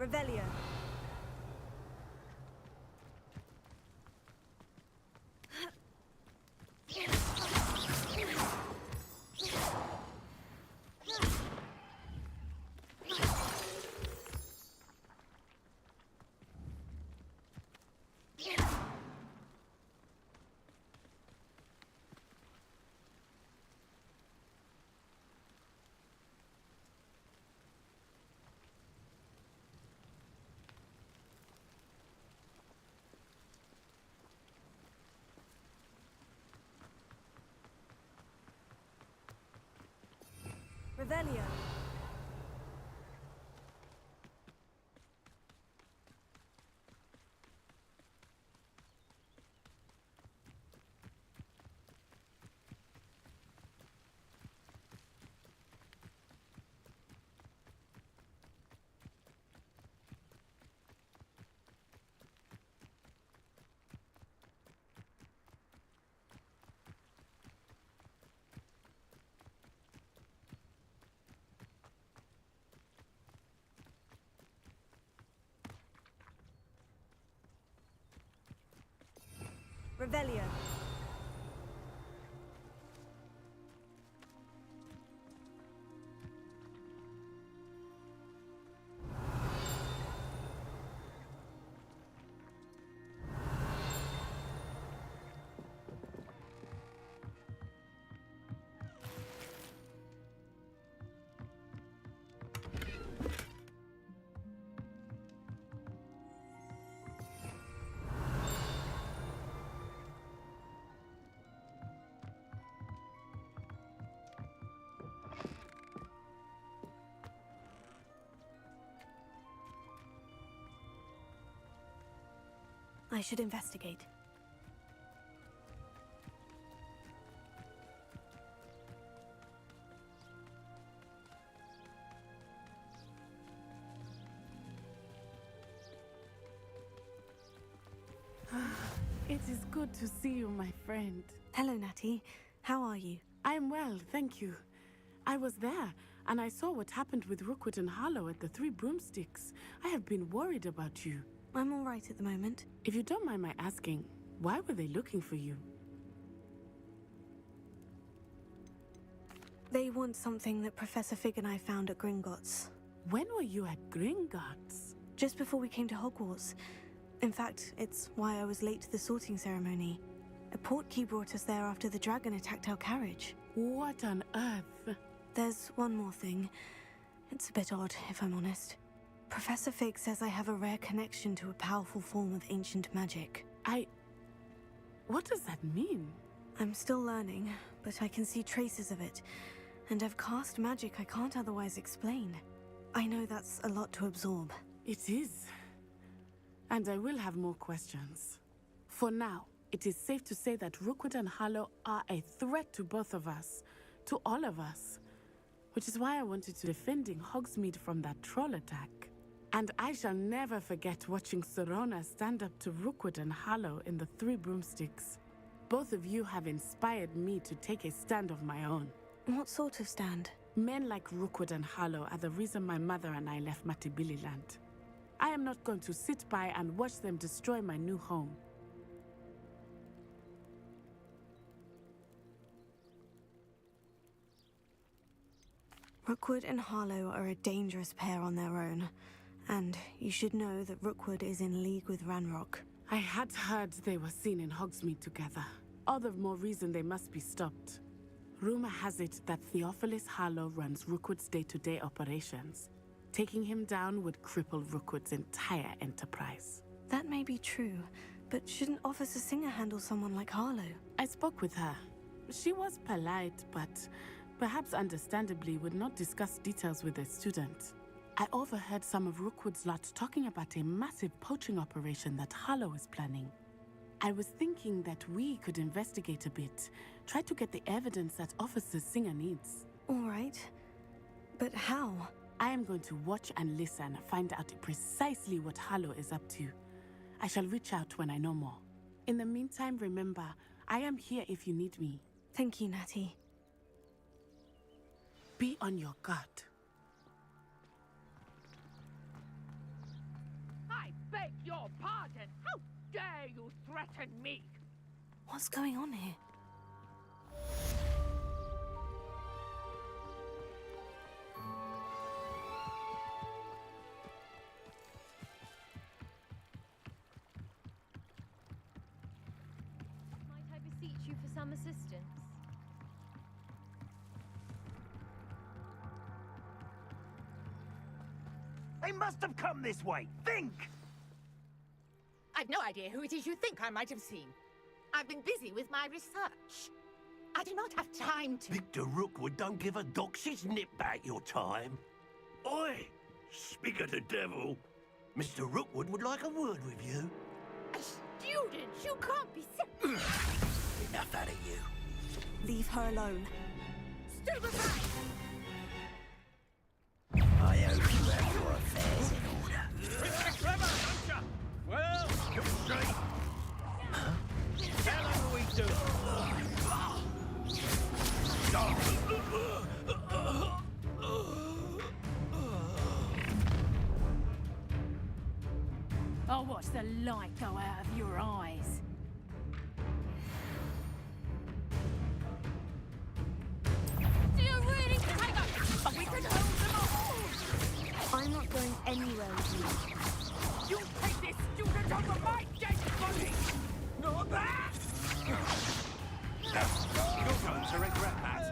Revelio. Revelio. Revelio. I should investigate. It is good to see you, my friend. Hello, Natty. How are you? I am well, thank you. I was there, and I saw what happened with Rookwood and Harlow at the Three Broomsticks. I have been worried about you. I'm all right at the moment. If you don't mind my asking, why were they looking for you? They want something that Professor Fig and I found at Gringotts. When were you at Gringotts? Just before we came to Hogwarts. In fact, it's why I was late to the sorting ceremony. A portkey brought us there after the dragon attacked our carriage. What on earth? There's one more thing. It's a bit odd, if I'm honest. Professor Fig says I have a rare connection to a powerful form of ancient magic. What does that mean? I'm still learning, but I can see traces of it. And I've cast magic I can't otherwise explain. I know that's a lot to absorb. It is. And I will have more questions. For now, it is safe to say that Rookwood and Harlow are a threat to both of us. To all of us. Which is why I wanted to defending Hogsmeade from that troll attack. And I shall never forget watching Sorona stand up to Rookwood and Harlow in the Three Broomsticks. Both of you have inspired me to take a stand of my own. What sort of stand? Men like Rookwood and Harlow are the reason my mother and I left Matibili-land. I am not going to sit by and watch them destroy my new home. Rookwood and Harlow are a dangerous pair on their own. And you should know that Rookwood is in league with Ranrock. I had heard they were seen in Hogsmeade together. All the more reason they must be stopped. Rumor has it that Theophilus Harlow runs Rookwood's day-to-day operations. Taking him down would cripple Rookwood's entire enterprise. That may be true, but shouldn't Officer Singer handle someone like Harlow? I spoke with her. She was polite, but perhaps understandably would not discuss details with a student. I overheard some of Rookwood's lot talking about a massive poaching operation that Harlow is planning. I was thinking that we could investigate a bit, try to get the evidence that Officer Singer needs. All right. But how? I am going to watch and listen, find out precisely what Harlow is up to. I shall reach out when I know more. In the meantime, remember, I am here if you need me. Thank you, Natty. Be on your guard. your pardon. How dare you threaten me? What's going on here? Might I beseech you for some assistance? They must have come this way. Think! I've no idea who it is you think I might have seen. I've been busy with my research. I do not have time to... Victor Rookwood don't give a doxy's nip back your time. Oi! Speak of the devil. Mr. Rookwood would like a word with you. A student? You can't be so... Enough out of you. Leave her alone. Stay aside! I hope you have your affairs in order. Mr. Clever Hunter! Well, come straight. Huh? How long are we doing? I'll watch the light go out of your eyes. Do you really think we could hold them all? I'm not going anywhere with you. You take this student over my dead body! Not that! You're going to regret that.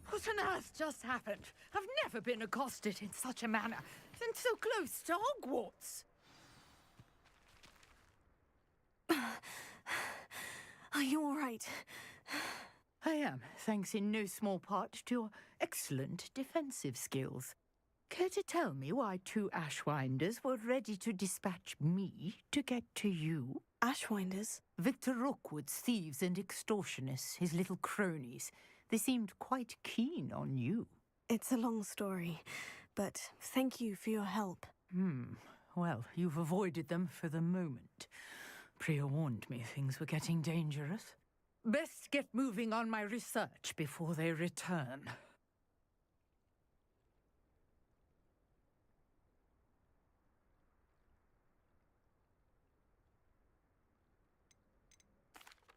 What on earth just happened? I've never been accosted in such a manner, and so close to Hogwarts. Are you all right? I am, thanks in no small part to your excellent defensive skills. Care to tell me why two Ashwinders were ready to dispatch me to get to you? Ashwinders? Victor Rookwood's thieves and extortionists, his little cronies. They seemed quite keen on you. It's a long story, but thank you for your help. Well, you've avoided them for the moment. Priya warned me things were getting dangerous. Best get moving on my research before they return.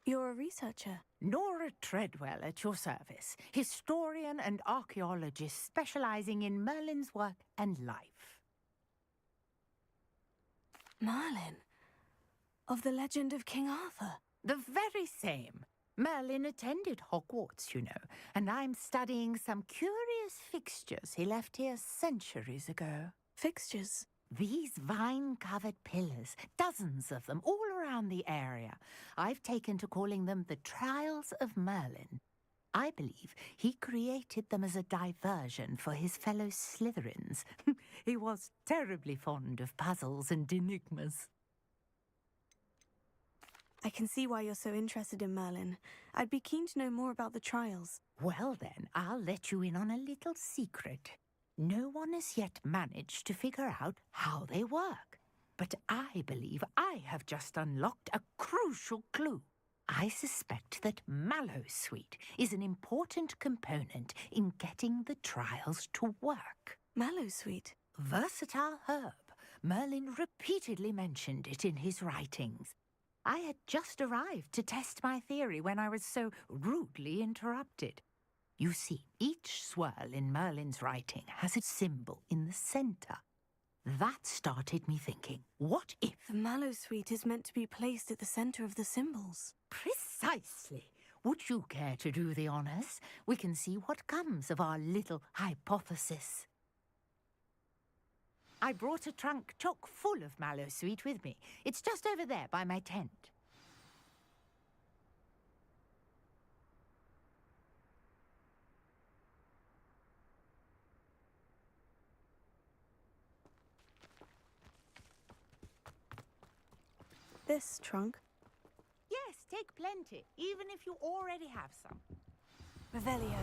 You're a researcher. Nora Treadwell at your service, historian and archaeologist specializing in Merlin's work and life. Merlin? Of the legend of King Arthur? The very same. Merlin attended Hogwarts, you know, and I'm studying some curious fixtures he left here centuries ago. Fixtures? These vine-covered pillars, dozens of them, all around the area. I've taken to calling them the Trials of Merlin. I believe he created them as a diversion for his fellow Slytherins. He was terribly fond of puzzles and enigmas. I can see why you're so interested in Merlin. I'd be keen to know more about the trials. Well then, I'll let you in on a little secret. No one has yet managed to figure out how they work. But I believe I have just unlocked a crucial clue. I suspect that Mallowsweet is an important component in getting the trials to work. Mallowsweet? Versatile herb. Merlin repeatedly mentioned it in his writings. I had just arrived to test my theory when I was so rudely interrupted. You see, each swirl in Merlin's writing has a symbol in the center. That started me thinking, what if... The Mallowsweet is meant to be placed at the center of the symbols. Precisely. Would you care to do the honors? We can see what comes of our little hypothesis. I brought a trunk chock full of Mallowsweet with me. It's just over there by my tent. This trunk? Yes, take plenty, even if you already have some. Revelio.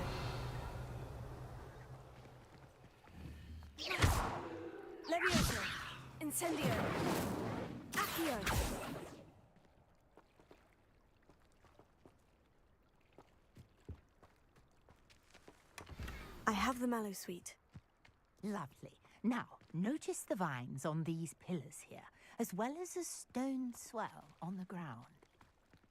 Levioso. Incendio. Accio. the Mallow Suite. Lovely. Now, notice the vines on these pillars here, as well as a stone swell on the ground.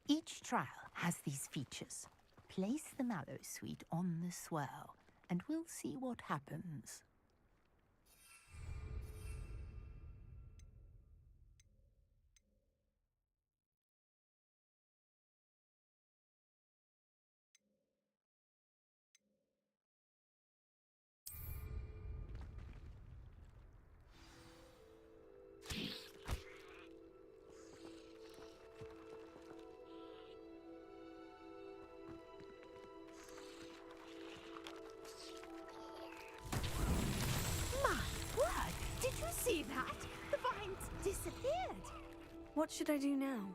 Each trial has these features. Place the Mallow Suite on the swell, and we'll see what happens. Did you see that? The vines disappeared. What should I do now?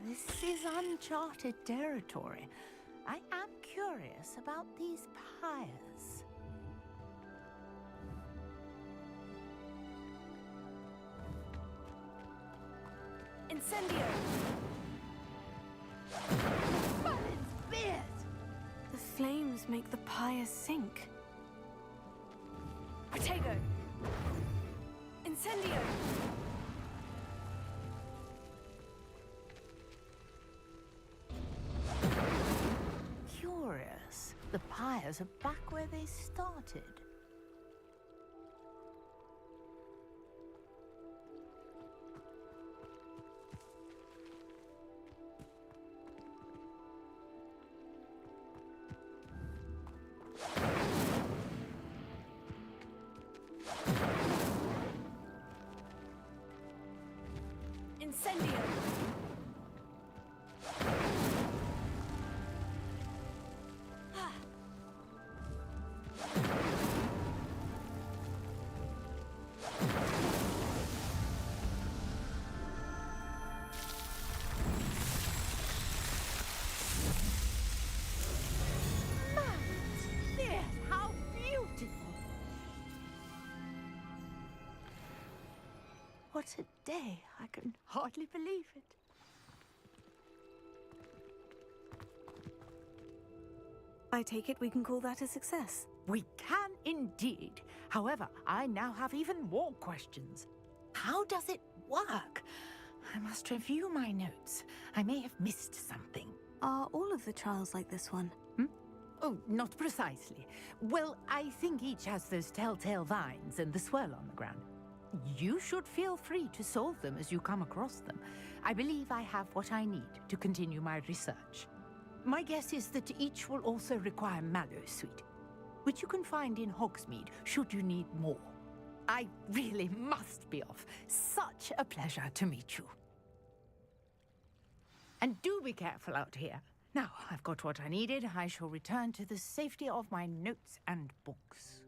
This is uncharted territory. I am curious about these pyres. Incendio! Merlin's beard! The flames make the pyre sink. Protego! Incendio! Curious. The pyres are back where they started. Incendio! There, how beautiful! What a day! I can hardly believe it. I take it we can call that a success. We can indeed. However, I now have even more questions. How does it work? I must review my notes. I may have missed something. Are all of the trials like this one? Oh, not precisely. Well, I think each has those telltale vines and the swirl on the ground. You should feel free to solve them as you come across them. I believe I have what I need to continue my research. My guess is that each will also require Mallow Suite, which you can find in Hogsmeade should you need more. I really must be off. Such a pleasure to meet you. And do be careful out here. Now, I've got what I needed. I shall return to the safety of my notes and books.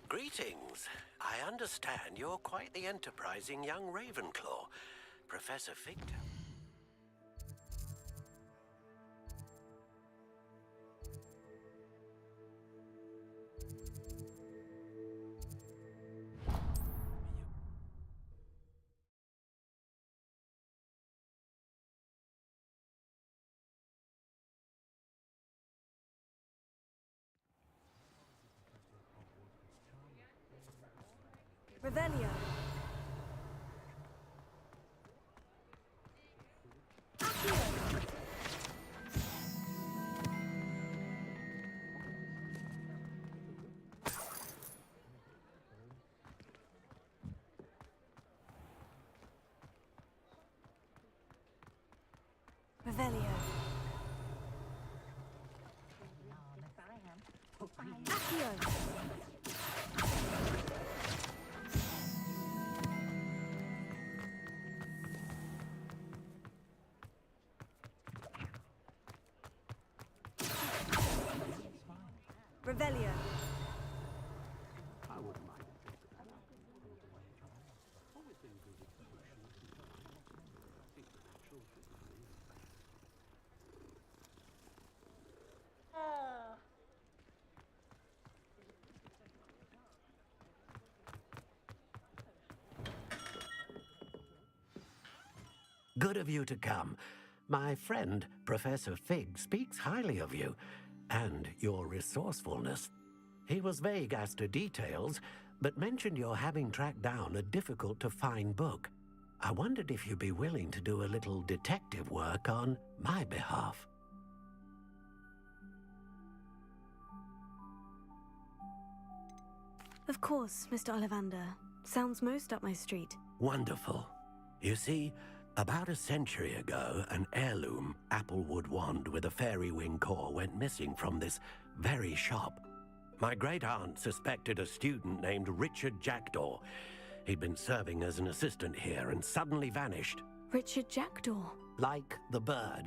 Greetings. I understand you're quite the enterprising young Ravenclaw, Professor Fictor. Revelio. Revelio. Accio. Revelio. Good of you to come. My friend, Professor Fig, speaks highly of you and your resourcefulness. He was vague as to details, but mentioned your having tracked down a difficult-to-find book. I wondered if you'd be willing to do a little detective work on my behalf. Of course, Mr. Ollivander. Sounds most up my street. Wonderful. You see, about a century ago, an heirloom applewood wand with a fairy wing core went missing from this very shop. My great-aunt suspected a student named Richard Jackdaw. He'd been serving as an assistant here and suddenly vanished. Richard Jackdaw. Like the bird.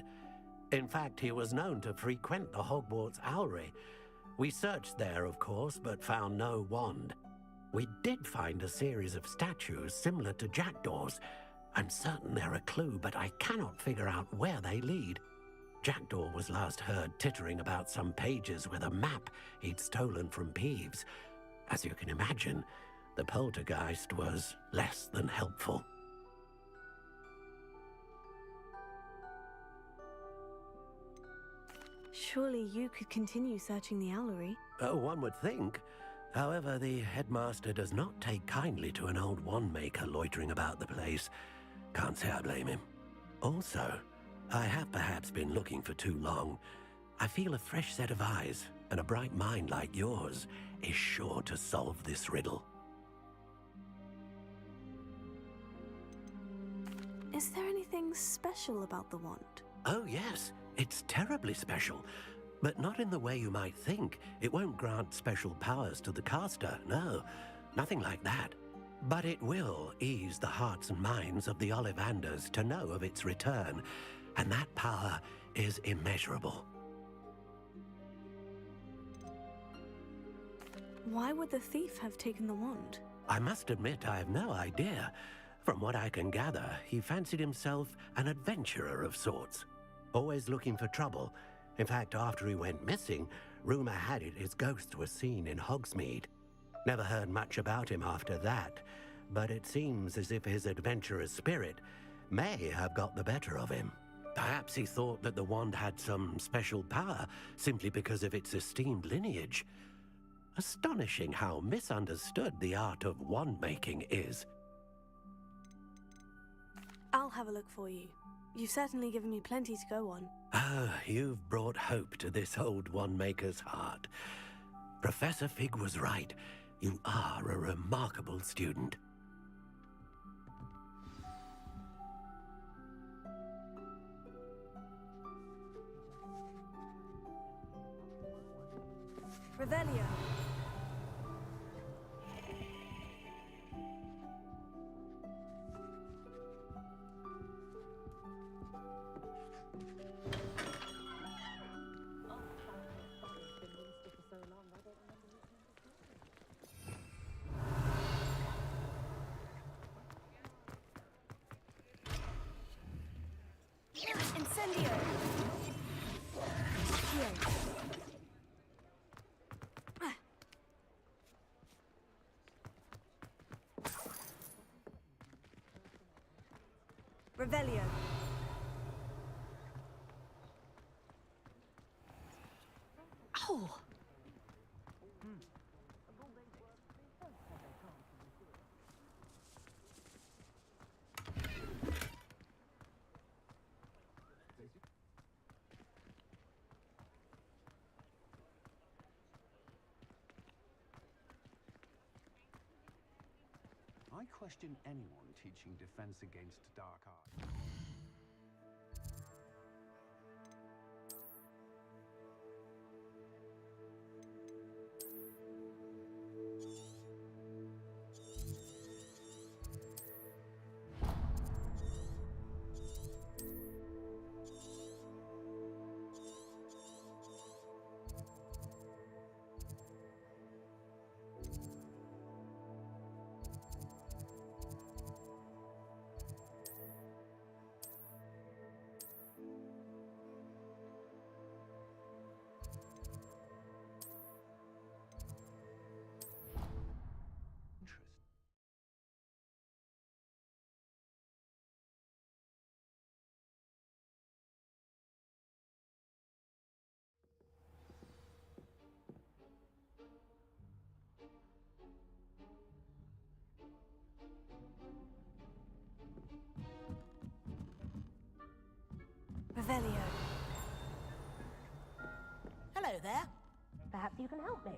In fact, he was known to frequent the Hogwarts Owlery. We searched there, of course, but found no wand. We did find a series of statues similar to Jackdaw's. I'm certain they're a clue, but I cannot figure out where they lead. Jackdaw was last heard tittering about some pages with a map he'd stolen from Peeves. As you can imagine, the poltergeist was less than helpful. Surely you could continue searching the Owlery. Oh, one would think. However, the headmaster does not take kindly to an old wand-maker loitering about the place. Can't say I blame him. Also, I have perhaps been looking for too long. I feel a fresh set of eyes, and a bright mind like yours is sure to solve this riddle. Is there anything special about the wand? Oh, yes. It's terribly special. But not in the way you might think. It won't grant special powers to the caster, no. Nothing like that. But it will ease the hearts and minds of the Ollivanders to know of its return, and that power is immeasurable. Why would the thief have taken the wand? I must admit I have no idea. From what I can gather, he fancied himself an adventurer of sorts. Always looking for trouble. In fact, after he went missing, rumor had it his ghost was seen in Hogsmeade. Never heard much about him after that, but it seems as if his adventurous spirit may have got the better of him. Perhaps he thought that the wand had some special power simply because of its esteemed lineage. Astonishing how misunderstood the art of wand-making is. I'll have a look for you. You've certainly given me plenty to go on. Ah, you've brought hope to this old wand-maker's heart. Professor Fig was right. You are a remarkable student. Revelio. Incendio. Here. Revelio. Oh. I question anyone teaching defense against dark arts. Revelio. Hello there. Perhaps you can help me.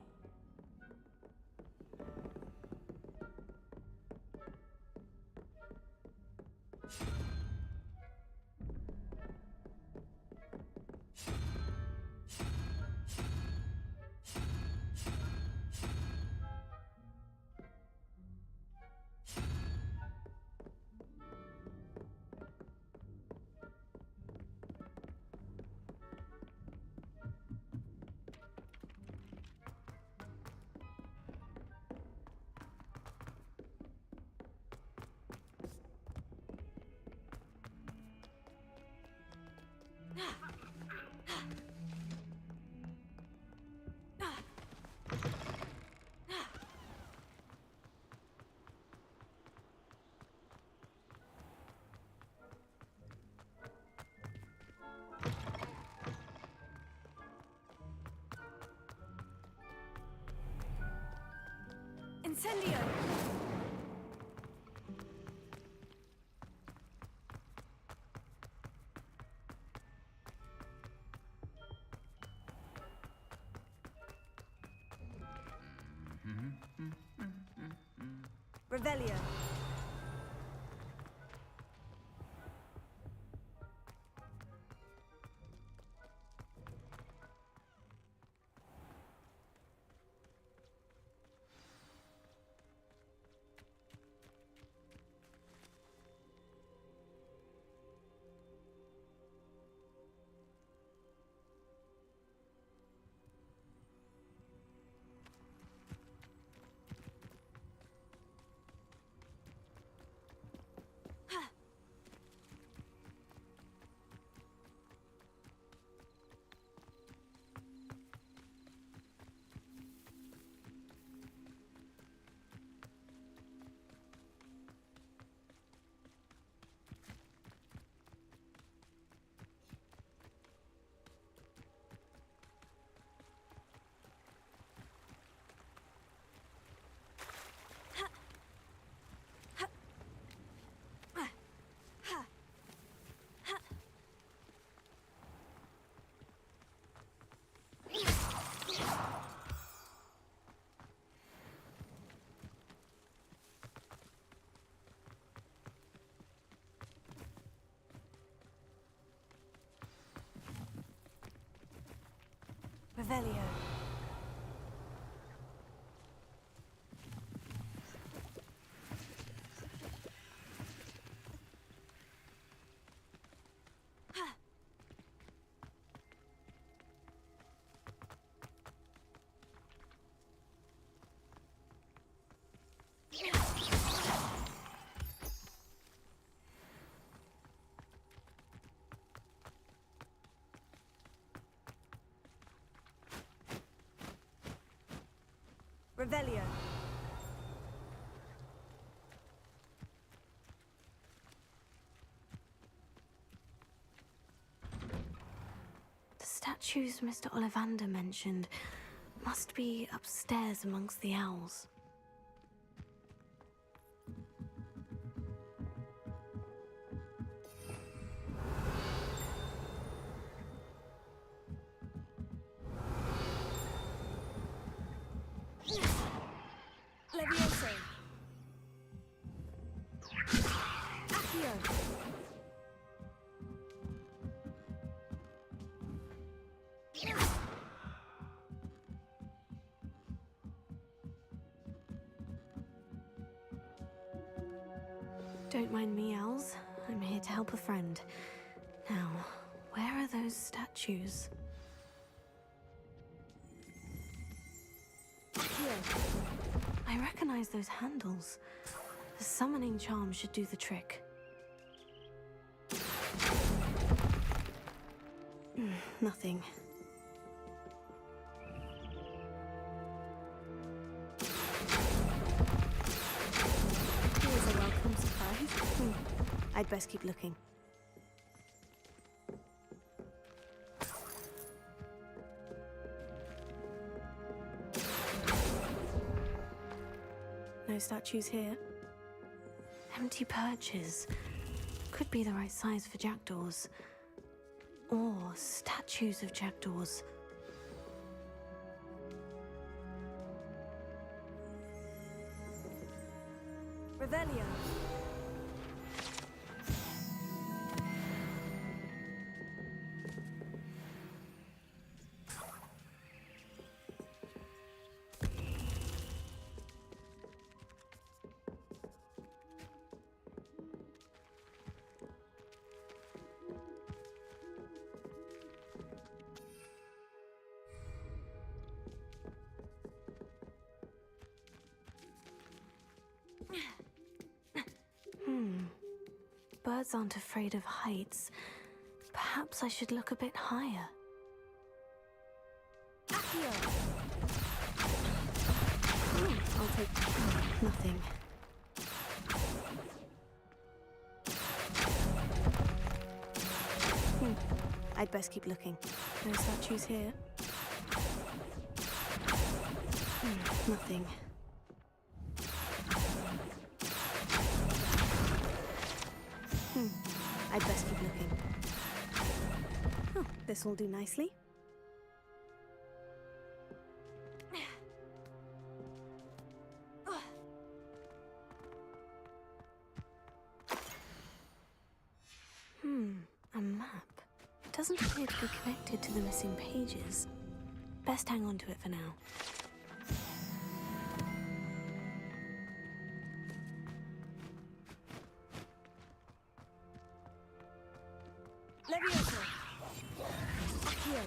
Incendio! Revelio. Revelio. Revelio. The statues Mr. Ollivander mentioned must be upstairs amongst the owls. Levioso. Accio. Don't mind me, owls. I'm here to help a friend. Now, where are those statues? Accio. I recognize those handles. The summoning charm should do the trick. Nothing. Here's a welcome surprise. I'd best keep looking. No statues here. Empty perches. Could be the right size for jackdaws. or statues of jackdaws. Revelio. Birds aren't afraid of heights. Perhaps I should look a bit higher. Accio! I'll take nothing. I'd best keep looking. No statues here. Nothing. I'd best keep looking. Oh, this will do nicely. A map. It doesn't appear to be connected to the missing pages. Best hang on to it for now. Levioso! Accio!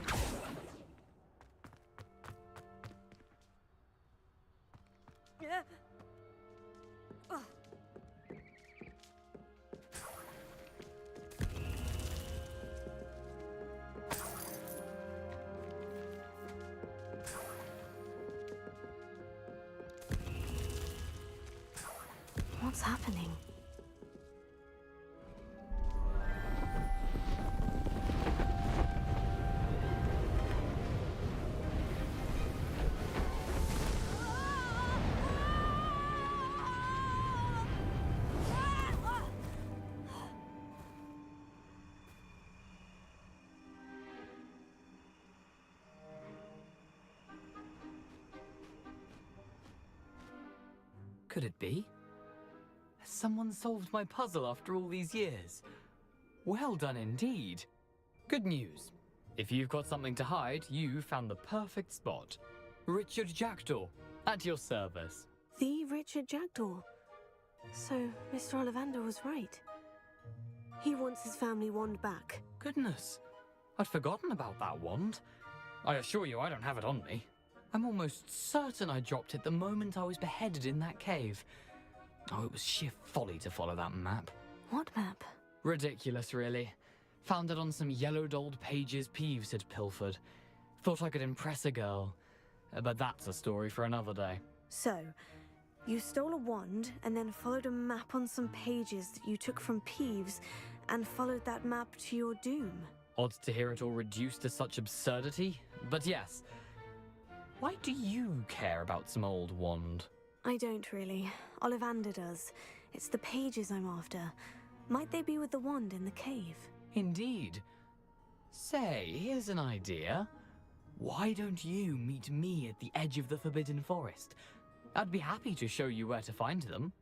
What's happening? Could it be? Has someone solved my puzzle after all these years? Well done indeed. Good news. If you've got something to hide, you found the perfect spot. Richard Jackdaw, at your service. The Richard Jackdaw. So, Mr. Ollivander was right. He wants his family wand back. Goodness, I'd forgotten about that wand. I assure you I don't have it on me. I'm almost certain I dropped it the moment I was beheaded in that cave. Oh, it was sheer folly to follow that map. What map? Ridiculous, really. Found it on some yellowed old pages Peeves had pilfered. Thought I could impress a girl. But that's a story for another day. So, you stole a wand and then followed a map on some pages that you took from Peeves and followed that map to your doom. Odd to hear it all reduced to such absurdity, but yes. Why do you care about some old wand? I don't really. Ollivander does. It's the pages I'm after. Might they be with the wand in the cave? Indeed. Say, here's an idea. Why don't you meet me at the edge of the Forbidden Forest? I'd be happy to show you where to find them.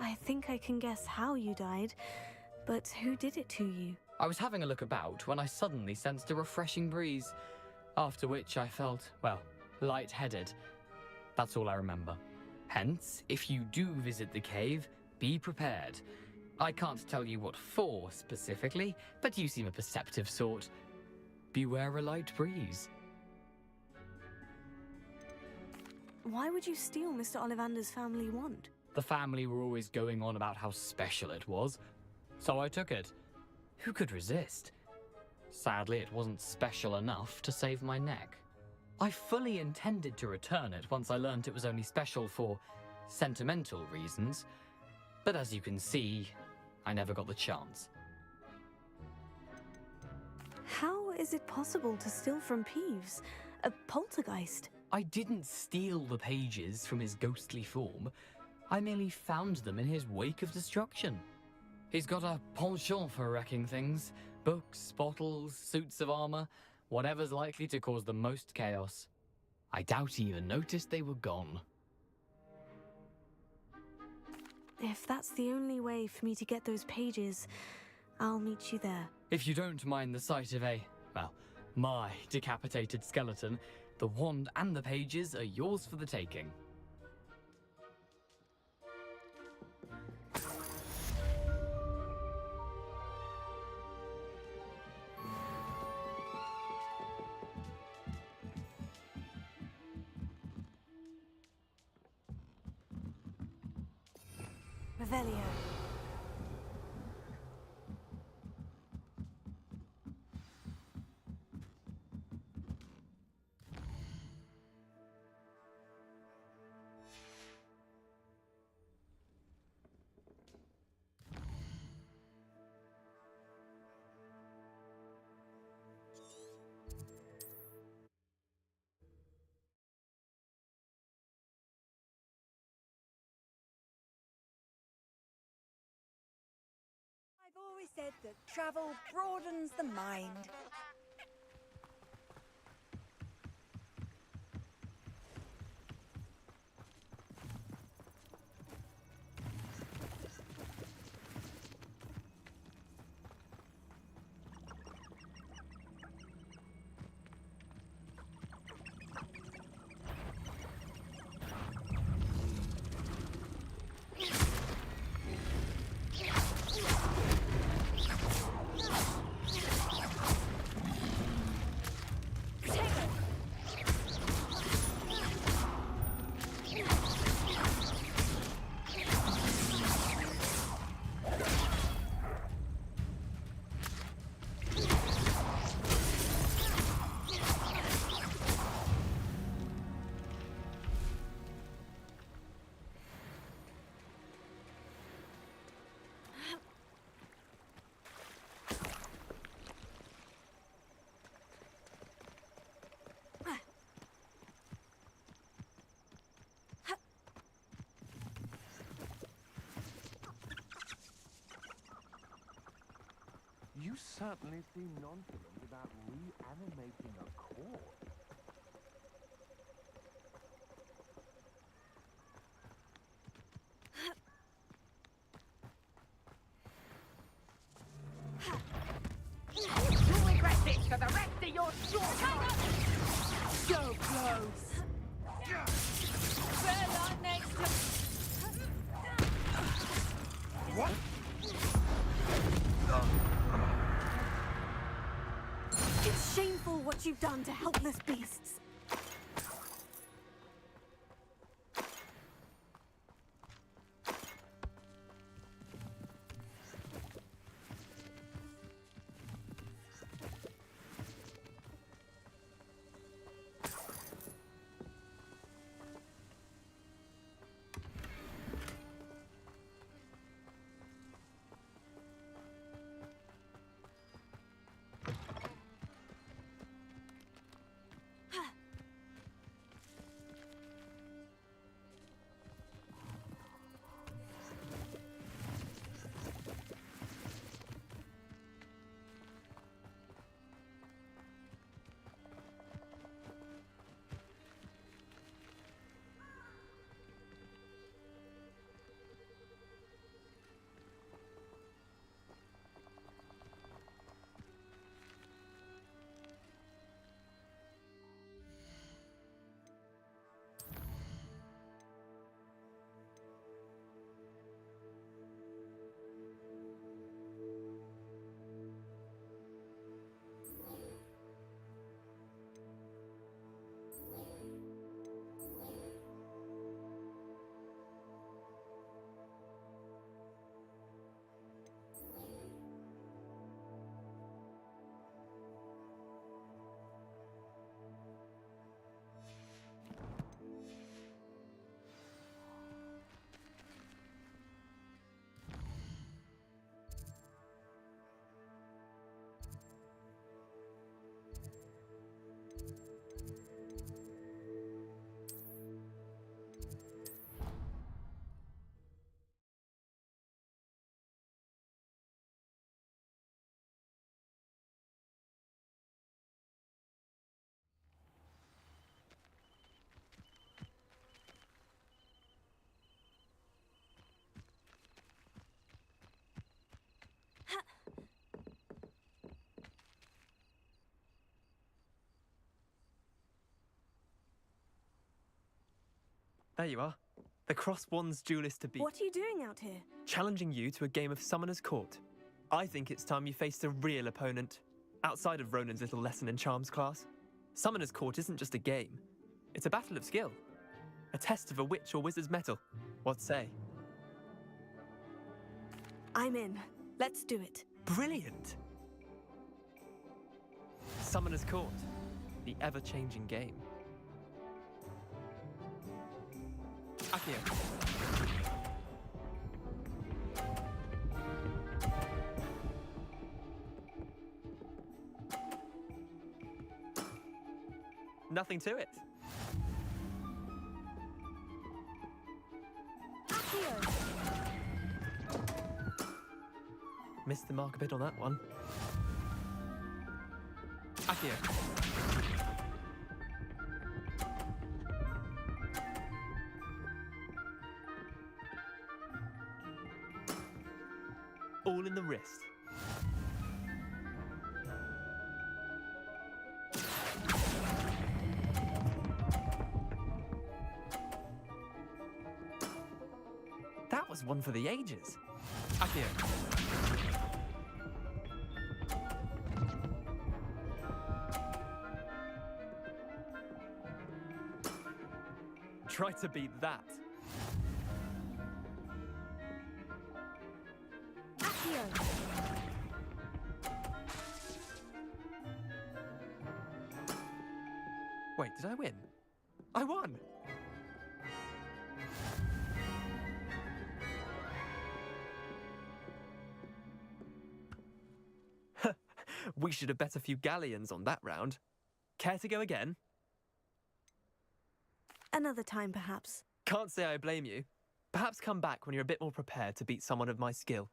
I think I can guess how you died, but who did it to you? I was having a look about when I suddenly sensed a refreshing breeze, after which I felt, well, lightheaded. That's all I remember. Hence, if you do visit the cave, be prepared. I can't tell you what for specifically, but you seem a perceptive sort. Beware a light breeze. Why would you steal Mr. Ollivander's family wand? The family were always going on about how special it was, so I took it. Who could resist? Sadly, it wasn't special enough to save my neck. I fully intended to return it once I learned it was only special for sentimental reasons, but as you can see, I never got the chance. How is it possible to steal from Peeves? A poltergeist? I didn't steal the pages from his ghostly form. I merely found them in his wake of destruction. He's got a penchant for wrecking things. Books, bottles, suits of armor, whatever's likely to cause the most chaos. I doubt he even noticed they were gone. If that's the only way for me to get those pages, I'll meet you there. If you don't mind the sight of well, my decapitated skeleton, the wand and the pages are yours for the taking. Revelio. I've always said that travel broadens the mind. You certainly seem nonchalant about reanimating a corpse. You'll regret this for the rest of your short life. So close. Bella next to... What? It's shameful what you've done to helpless beasts. There you are. The Cross Wands duelist to beat. What are you doing out here? Challenging you to a game of Summoner's Court. I think it's time you faced a real opponent. Outside of Ronan's little lesson in charms class. Summoner's Court isn't just a game. It's a battle of skill. A test of a witch or wizard's mettle. What say? I'm in. Let's do it. Brilliant! Summoner's Court. The ever-changing game. Akio. Nothing to it. Akio. Missed the mark a bit on that one. Akio. All in the wrist. That was one for the ages. Akio. Try to beat that. Akio. Wait, did I win? I won! We should have bet a few galleons on that round. Care to go again? Another time, perhaps. Can't say I blame you. Perhaps come back when you're a bit more prepared to beat someone of my skill.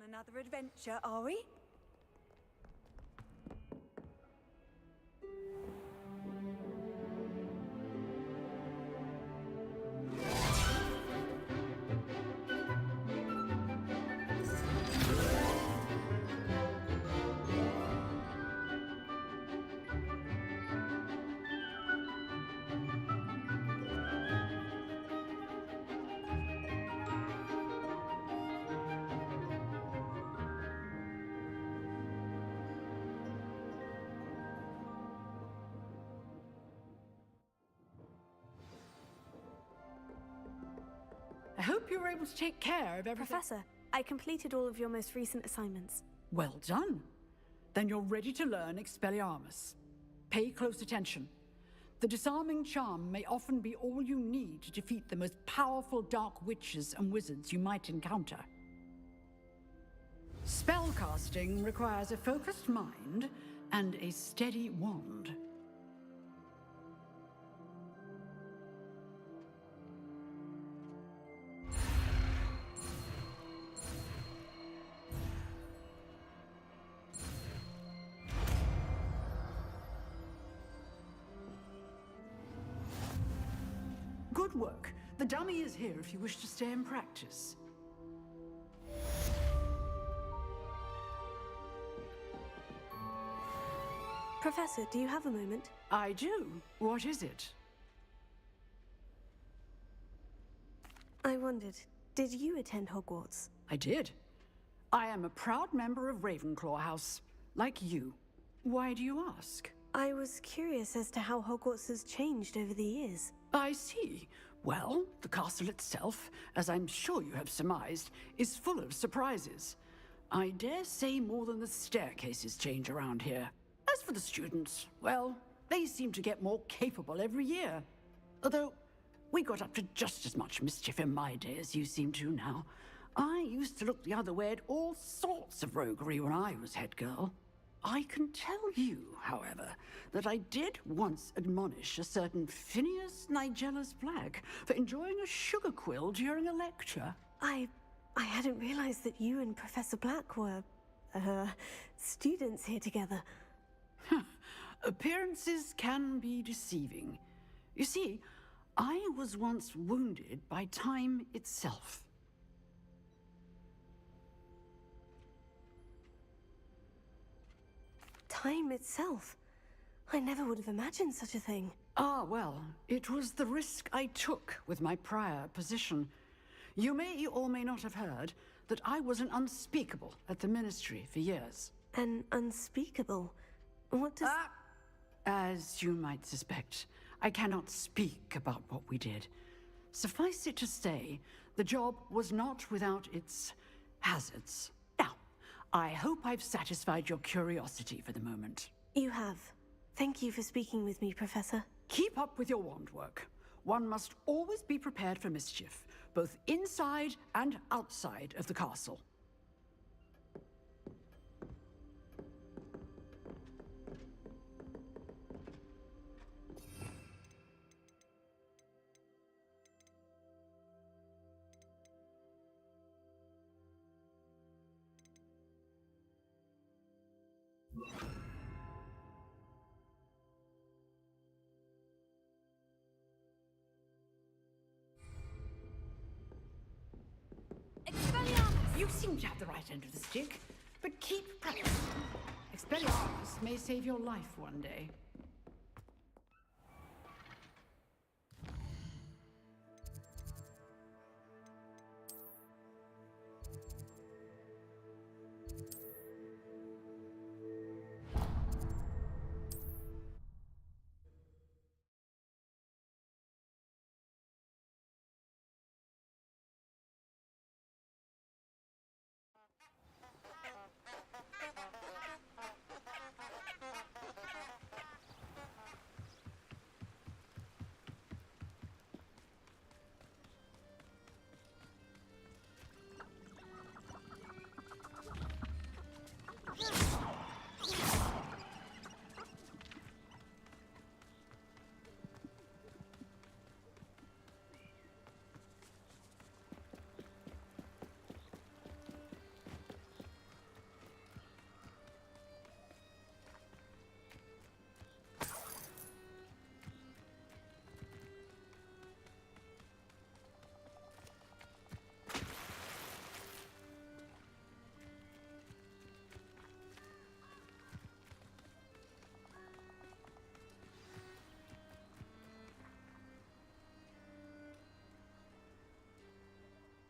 another adventure, are we? I hope you were able to take care of everything. Professor, I completed all of your most recent assignments. Well done. Then you're ready to learn Expelliarmus. Pay close attention. The disarming charm may often be all you need to defeat the most powerful dark witches and wizards you might encounter. Spellcasting requires a focused mind and a steady wand. Good work. The dummy is here if you wish to stay and practice. Professor, do you have a moment? I do. What is it? I wondered, did you attend Hogwarts? I did. I am a proud member of Ravenclaw House, like you. Why do you ask? I was curious as to how Hogwarts has changed over the years. I see. Well, the castle itself, as I'm sure you have surmised, is full of surprises. I dare say more than the staircases change around here. As for the students, well, they seem to get more capable every year. Although, we got up to just as much mischief in my day as you seem to now. I used to look the other way at all sorts of roguery when I was head girl. I can tell you, however, that I did once admonish a certain Phineas Nigellus Black for enjoying a sugar quill during a lecture. I hadn't realized that you and Professor Black were, students here together. Appearances can be deceiving. You see, I was once wounded by time itself. Time itself? I never would have imagined such a thing. Ah, well, it was the risk I took with my prior position. You may or may not have heard that I was an unspeakable at the Ministry for years. An unspeakable? What does... As you might suspect, I cannot speak about what we did. Suffice it to say, the job was not without its hazards. Now, I hope I've satisfied your curiosity for the moment. You have. Thank you for speaking with me, Professor. Keep up with your wand work. One must always be prepared for mischief, both inside and outside of the castle. You seem to have the right end of the stick, but keep practicing. Expelliarmus may save your life one day.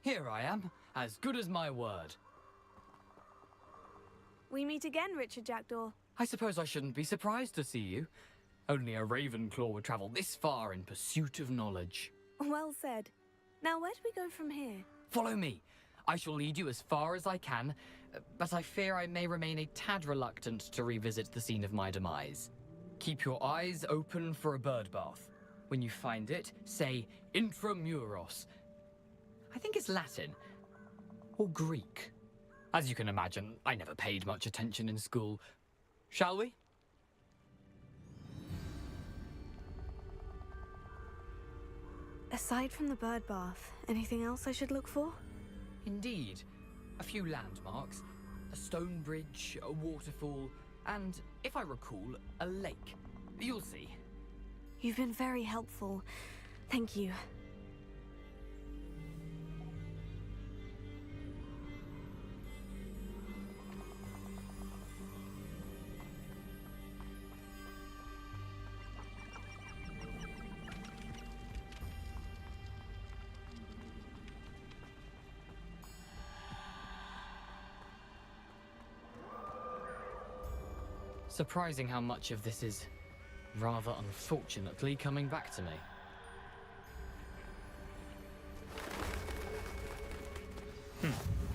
Here I am, as good as my word. We meet again, Richard Jackdaw. I suppose I shouldn't be surprised to see you. Only a Ravenclaw would travel this far in pursuit of knowledge. Well said. Now, where do we go from here? Follow me. I shall lead you as far as I can, but I fear I may remain a tad reluctant to revisit the scene of my demise. Keep your eyes open for a bird bath. When you find it, say intramuros. I think it's Latin. Or Greek. As you can imagine, I never paid much attention in school. Shall we? Aside from the bird bath, anything else I should look for? Indeed. A few landmarks, a stone bridge, a waterfall, and, if I recall, a lake. You'll see. You've been very helpful. Thank you. Surprising how much of this is, rather unfortunately, coming back to me.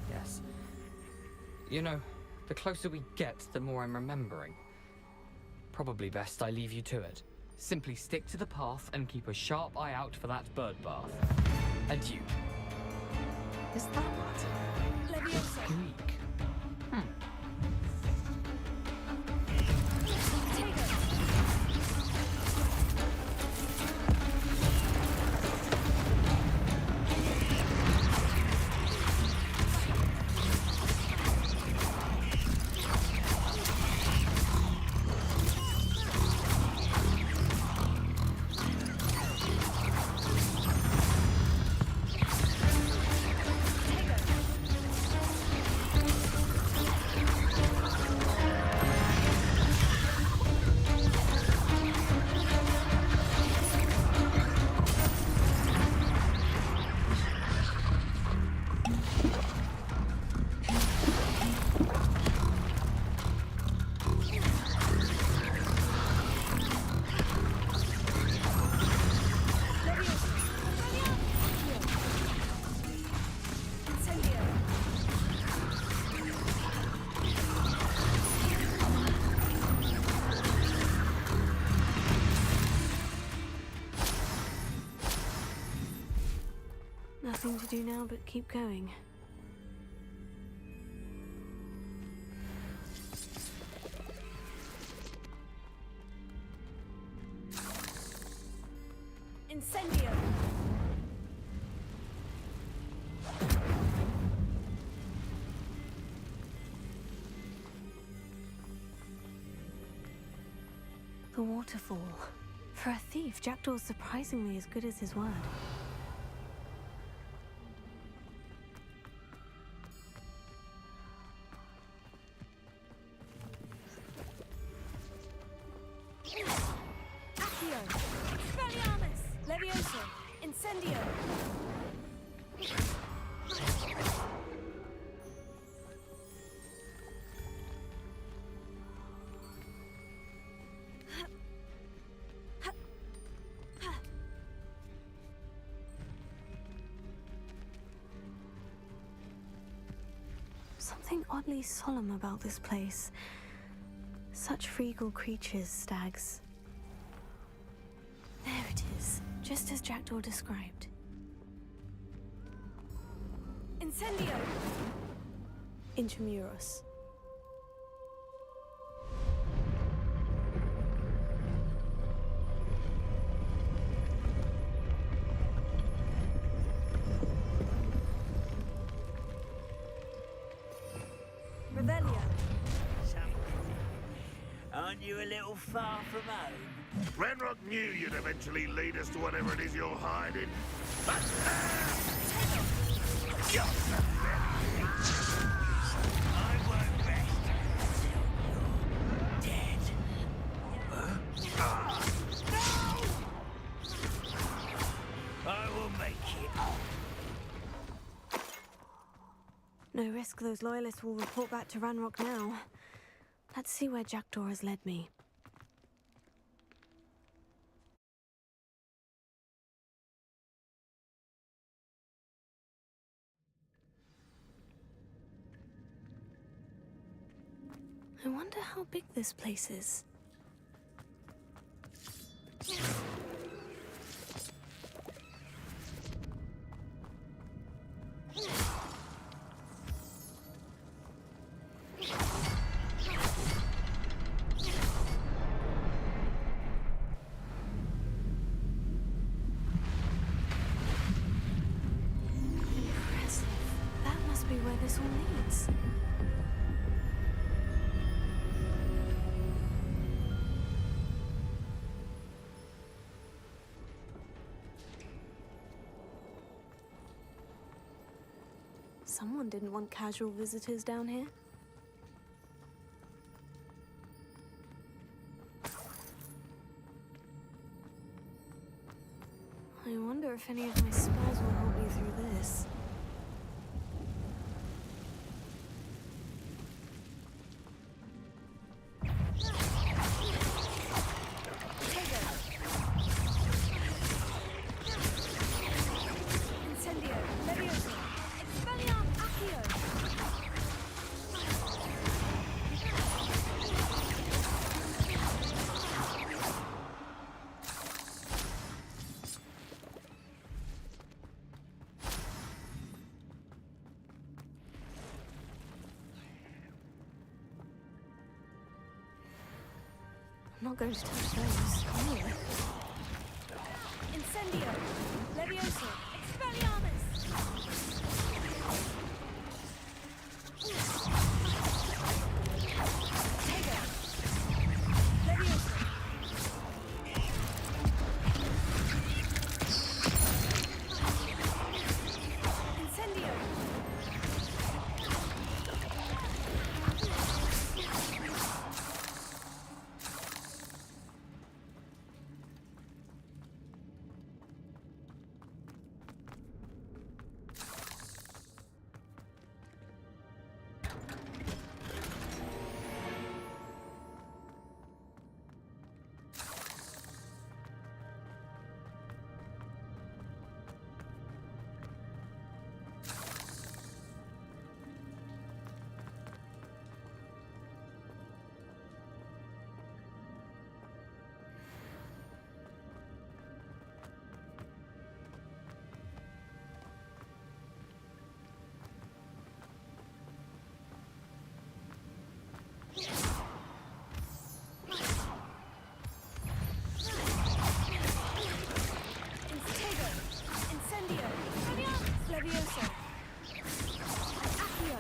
Yes. You know, the closer we get, the more I'm remembering. Probably best I leave you to it. Simply stick to the path and keep a sharp eye out for that bird bath. Adieu. Is that Greek? Nothing to do now but keep going. Incendio! The waterfall. For a thief, Jackdaw's surprisingly as good as his word. Something oddly solemn about this place. Such regal creatures, stags. There it is, just as Jackdaw described. Incendio! Intramuros. Aren't you a little far from home? Renrock knew you'd eventually lead us to whatever it is you're hiding. But I won't rest until you're dead. No! I will make it. No risk those loyalists will report back to Ranrock now. Let's see where Jackdaw has led me. I wonder how big this place is. Impressive. That must be where this all leads. Someone didn't want casual visitors down here. I wonder if any of my spells will help me through this. Incendio, Leviosa, Expelliarm Accio. I'm not going to touch those. Oh. Incendio, Leviosa, Expelliarmus. Tego, Leviosa. Incendio. Incendio, Expelliarmus, Leviosa. Accio.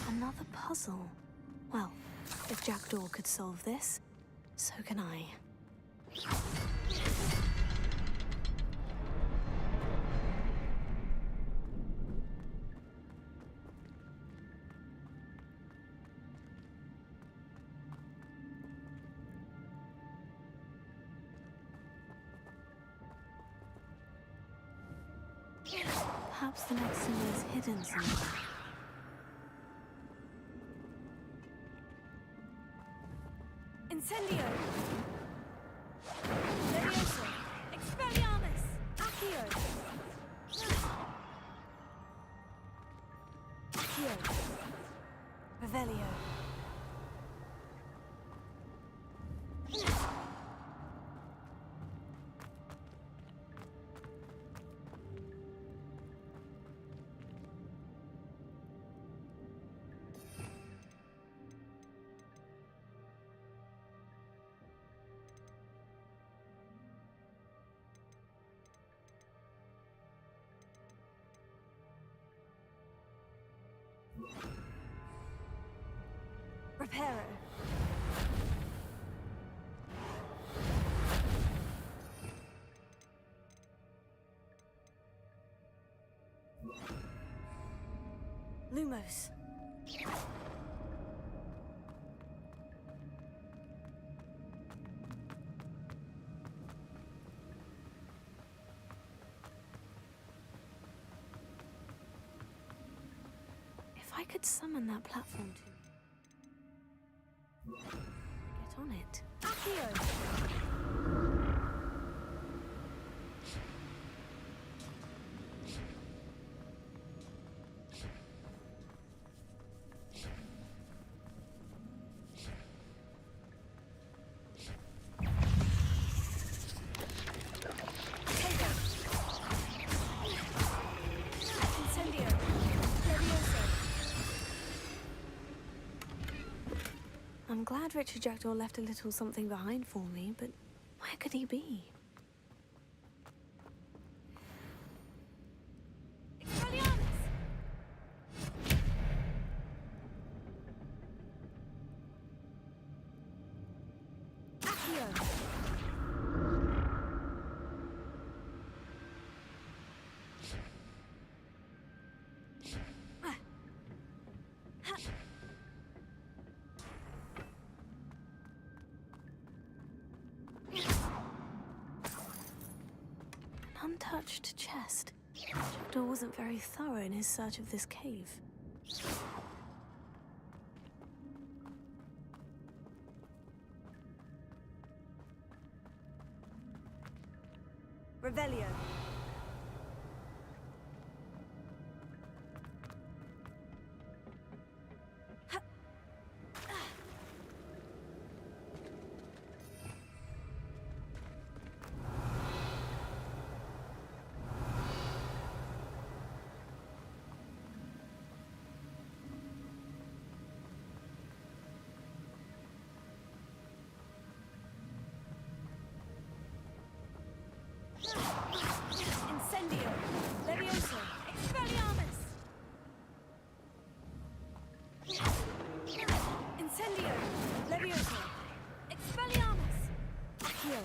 Another puzzle. Well, if Jackdaw could solve this, so can I. Perhaps the next symbol is hidden somewhere. Incendio, Leviosa, Expelliarmus, Accio. Accio. Revelio. Reparo. Lumos. I could summon that platform to me. Get on it. Accio. I'm glad Richard Jackdaw left a little something behind for me, but where could he be? Untouched chest. Jackdaw wasn't very thorough in his search of this cave. Revelio. Incendio. Levioso. Expelliarmus. Incendio. Levioso. Expelliarmus. Accio.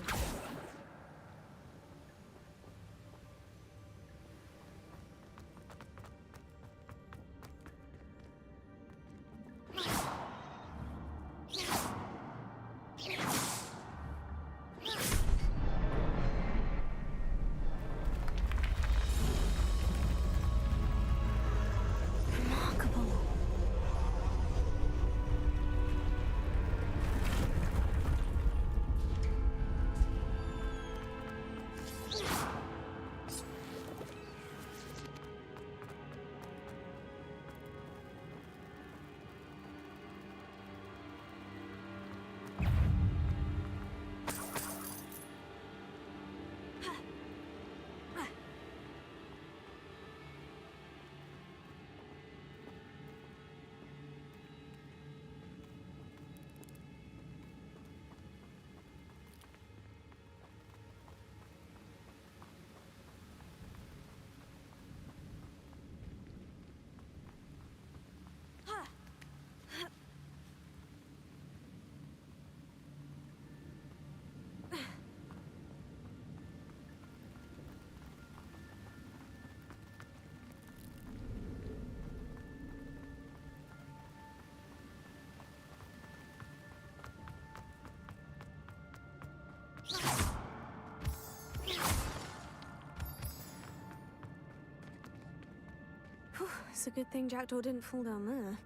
It's a good thing Jackdaw didn't fall down there.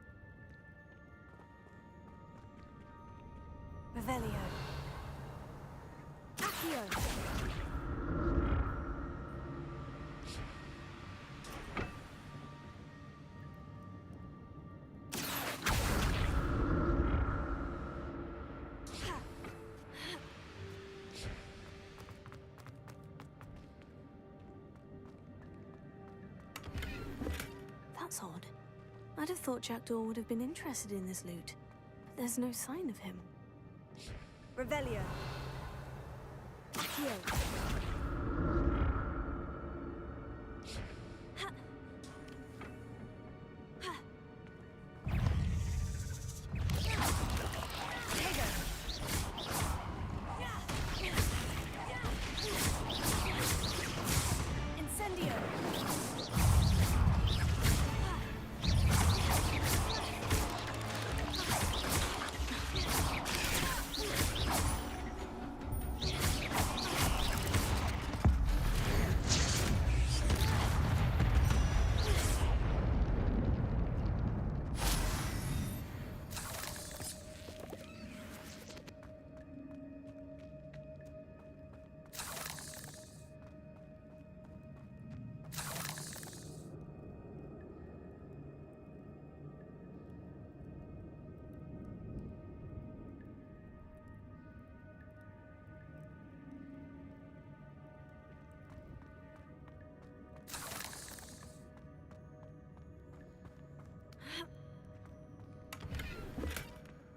Revelio. Accio. That's odd. I'd have thought Jackdaw would have been interested in this loot, but there's no sign of him. Revelio. Accio.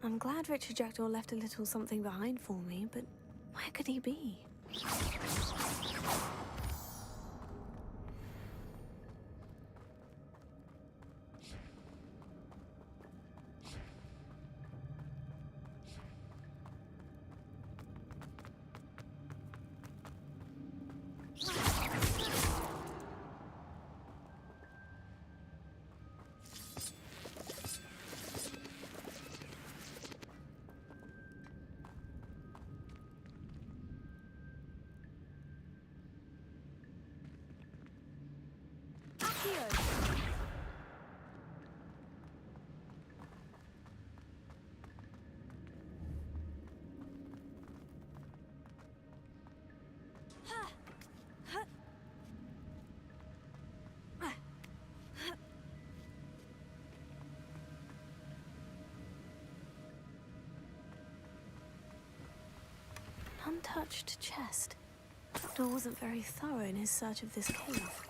I'm glad Richard Jackdaw left a little something behind for me, but where could he be? Untouched chest. Jackdaw wasn't very thorough in his search of this cave.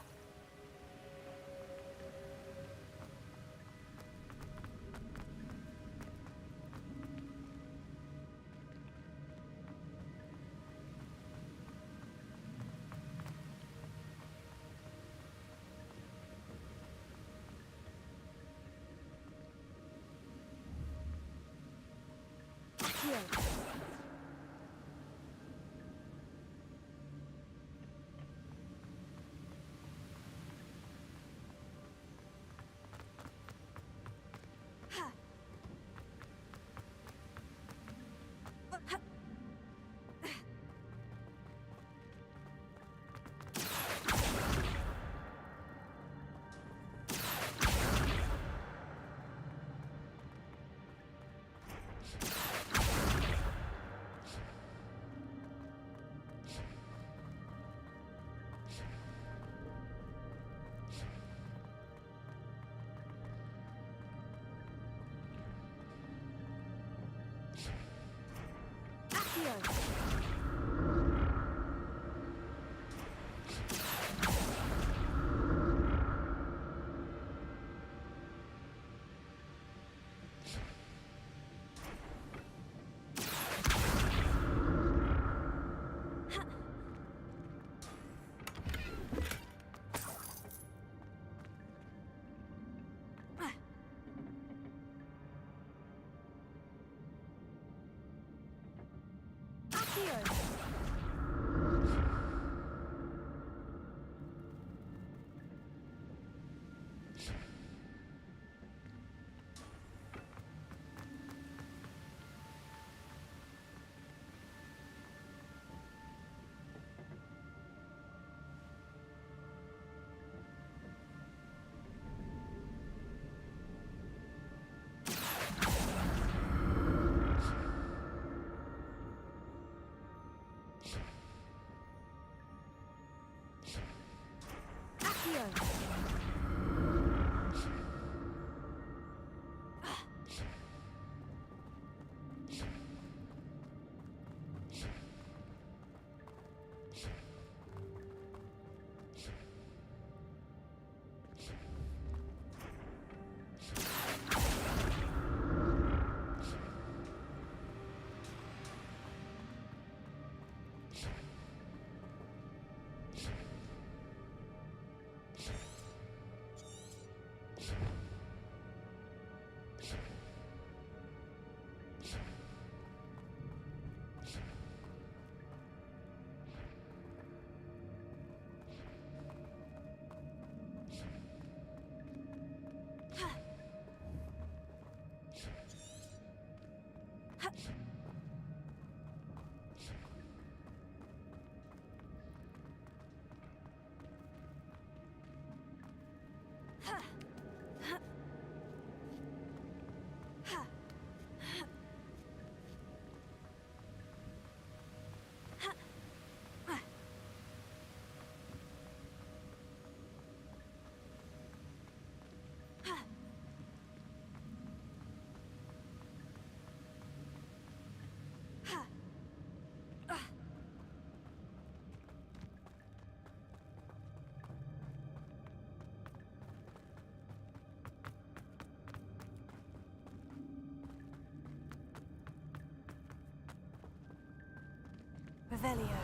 Revelio.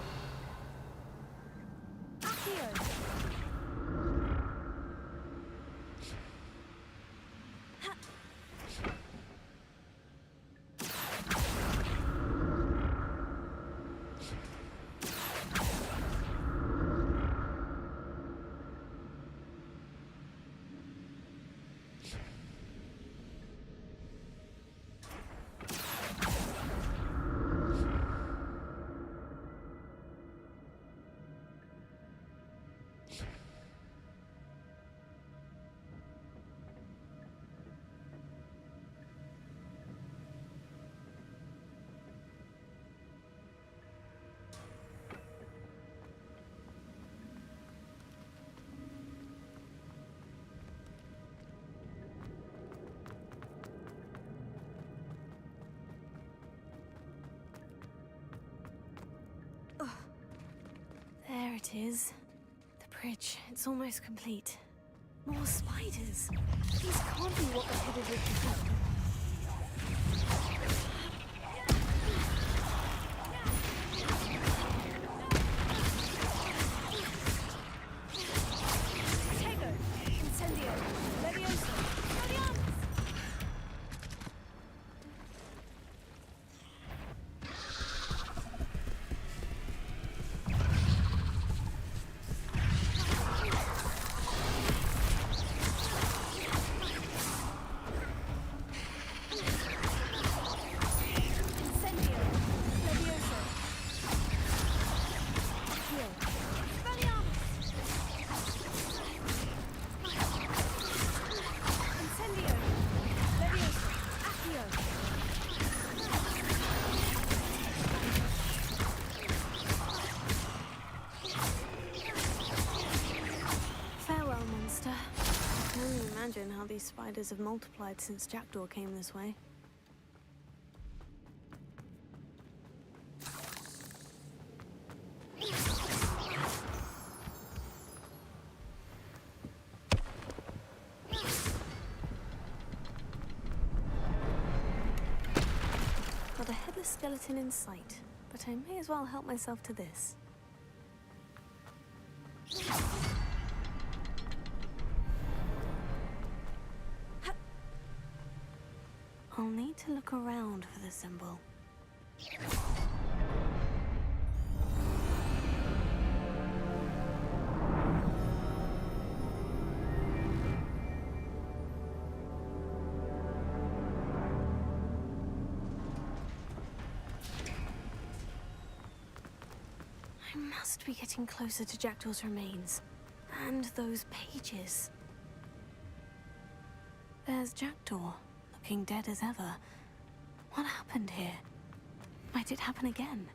Accio. There it is. The bridge. It's almost complete. More spiders. These can't be what the headed with before. Tego. Incendio. Levioso. Expelliarmus. Imagine how these spiders have multiplied since Jackdaw came this way. Got a headless skeleton in sight, but I may as well help myself to this. I'll need to look around for the symbol. I must be getting closer to Jackdaw's remains. And those pages. There's Jackdaw. Looking dead as ever. What happened here? Might it happen again?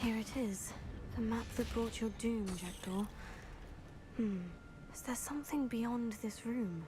Here it is. The map that brought your doom, Jackdaw. Is there something beyond this room?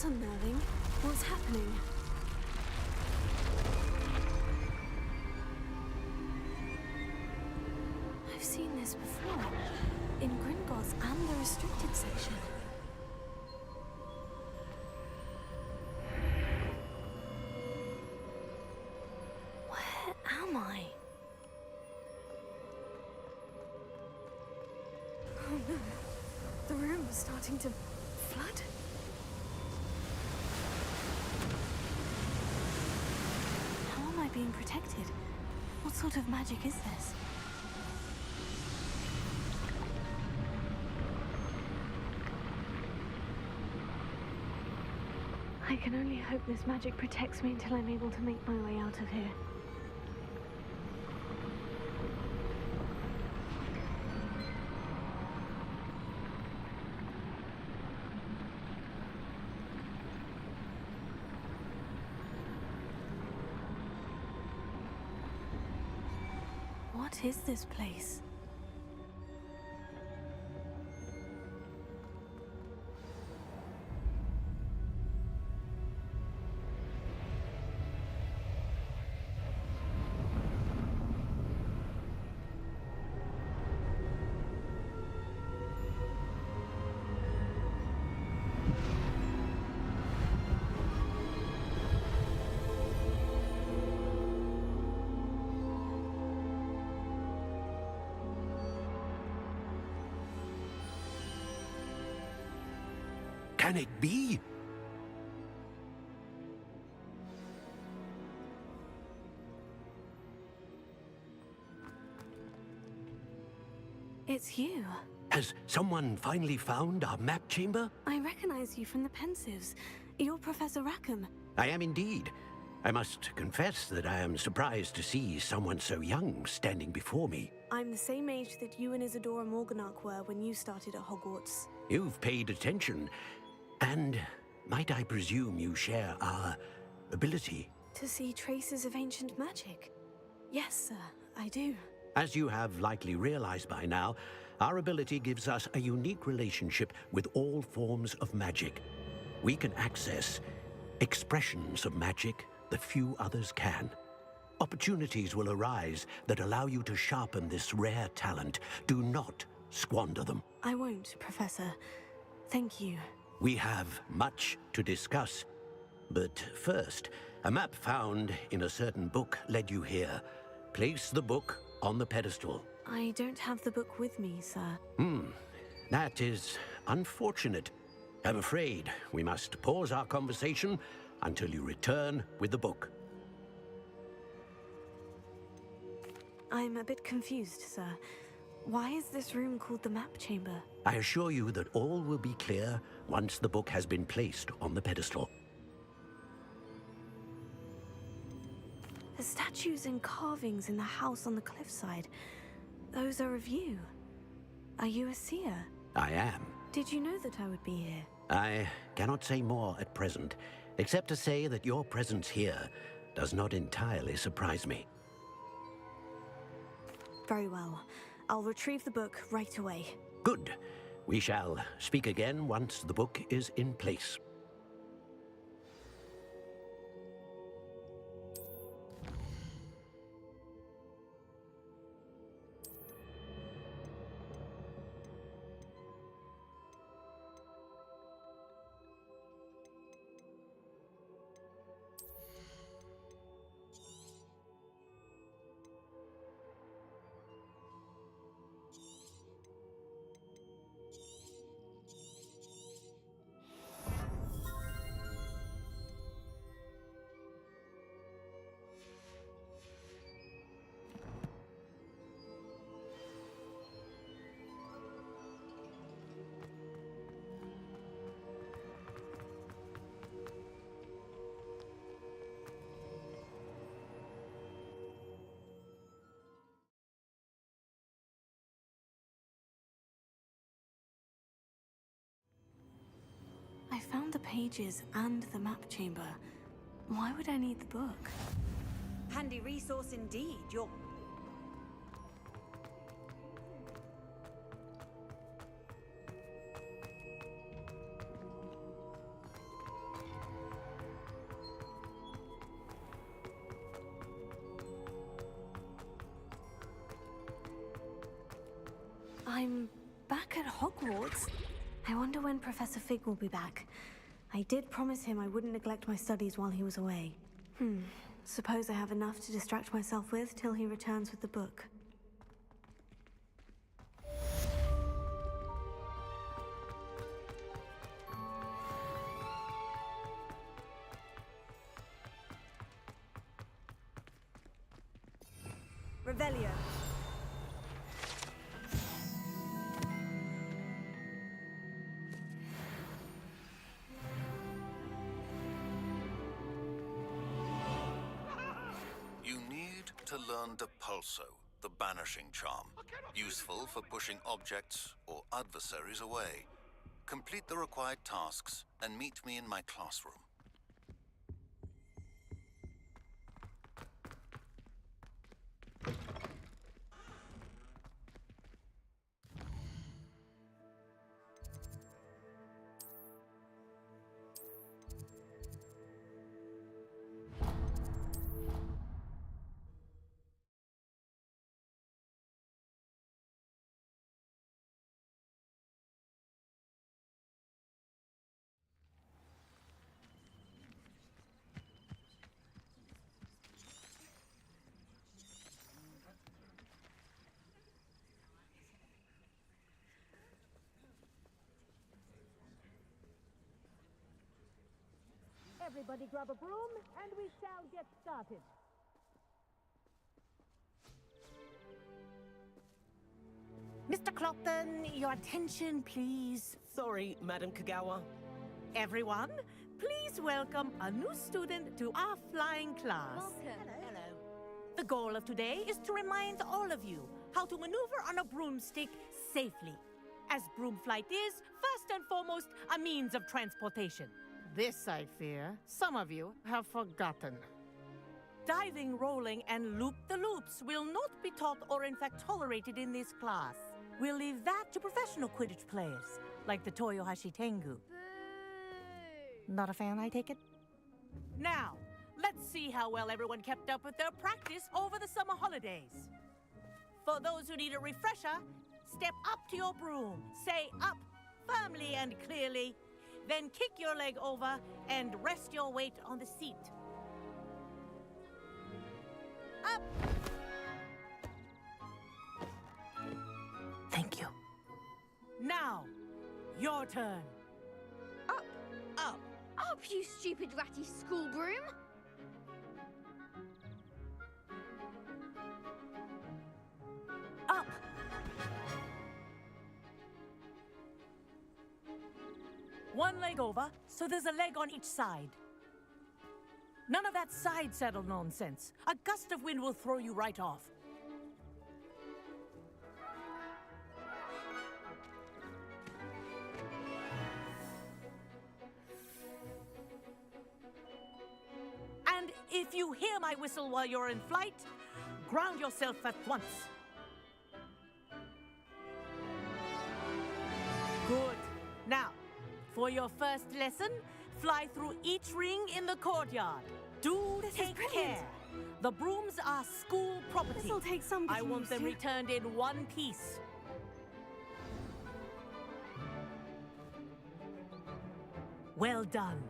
That's unnerving. What's happening? I've seen this before. In Gringotts and the restricted section. Where am I? Oh no. The room is starting to flood. How am I being protected? What sort of magic is this? I can only hope this magic protects me until I'm able to make my way out of here. What is this place? Can it be? It's you. Has someone finally found our map chamber? I recognize you from the Pensives. You're Professor Rackham. I am indeed. I must confess that I am surprised to see someone so young standing before me. I'm the same age that you and Isadora Morganach were when you started at Hogwarts. You've paid attention. And might I presume you share our ability? To see traces of ancient magic? Yes, sir, I do. As you have likely realized by now, our ability gives us a unique relationship with all forms of magic. We can access expressions of magic that few others can. Opportunities will arise that allow you to sharpen this rare talent. Do not squander them. I won't, Professor. Thank you. We have much to discuss. But first, a map found in a certain book led you here. Place the book on the pedestal. I don't have the book with me, sir. That is unfortunate. I'm afraid we must pause our conversation until you return with the book. I'm a bit confused, sir. Why is this room called the map chamber? I assure you that all will be clear once the book has been placed on the pedestal. The statues and carvings in the house on the cliffside, those are of you. Are you a seer? I am. Did you know that I would be here? I cannot say more at present, except to say that your presence here does not entirely surprise me. Very well. I'll retrieve the book right away. Good. We shall speak again once the book is in place. I found the pages and the map chamber. Why would I need the book? Handy resource indeed. You're... I'm back at Hogwarts. I wonder when Professor Fig will be back. I did promise him I wouldn't neglect my studies while he was away. Suppose I have enough to distract myself with till he returns with the book. Revelio. You need to learn Depulso, the banishing charm. Useful for pushing objects or adversaries away. Complete the required tasks and meet me in my classroom. Everybody grab a broom, and we shall get started. Mr. Clopton, your attention, please. Sorry, Madam Kagawa. Everyone, please welcome a new student to our flying class. Welcome. Hello. The goal of today is to remind all of you how to maneuver on a broomstick safely, as broom flight is, first and foremost, a means of transportation. This, I fear, some of you have forgotten. Diving, rolling, and loop-the-loops will not be taught or in fact tolerated in this class. We'll leave that to professional Quidditch players, like the Toyohashi Tengu. Not a fan, I take it? Now, let's see how well everyone kept up with their practice over the summer holidays. For those who need a refresher, step up to your broom, say up firmly and clearly, then kick your leg over and rest your weight on the seat. Up! Thank you. Now, your turn. Up. Up. Up, you stupid ratty school broom. Up. One leg over, so there's a leg on each side. None of that side saddle nonsense. A gust of wind will throw you right off. And if you hear my whistle while you're in flight, ground yourself at once. Good. Now, for your first lesson, fly through each ring in the courtyard. Do take care. The brooms are school property. This'll take some I getting want used them to. returned in one piece. Well done.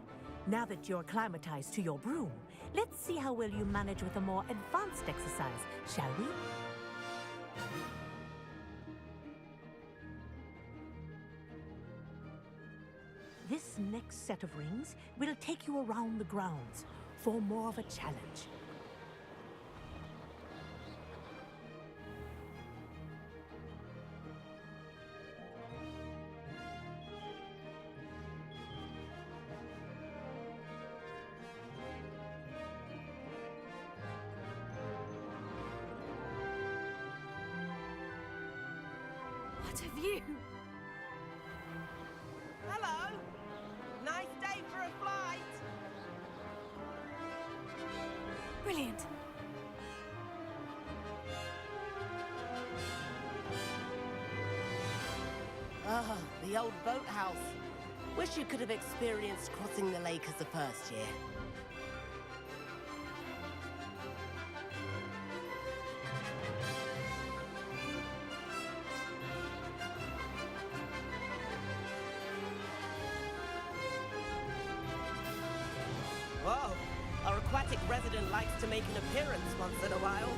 Now that you're acclimatized to your broom, let's see how well you manage with a more advanced exercise, shall we? This next set of rings will take you around the grounds for more of a challenge. What a view! Hello! Nice day for a flight! Brilliant. Ah, the old boathouse. Wish you could have experienced crossing the lake as a first year. Whoa, our aquatic resident likes to make an appearance once in a while.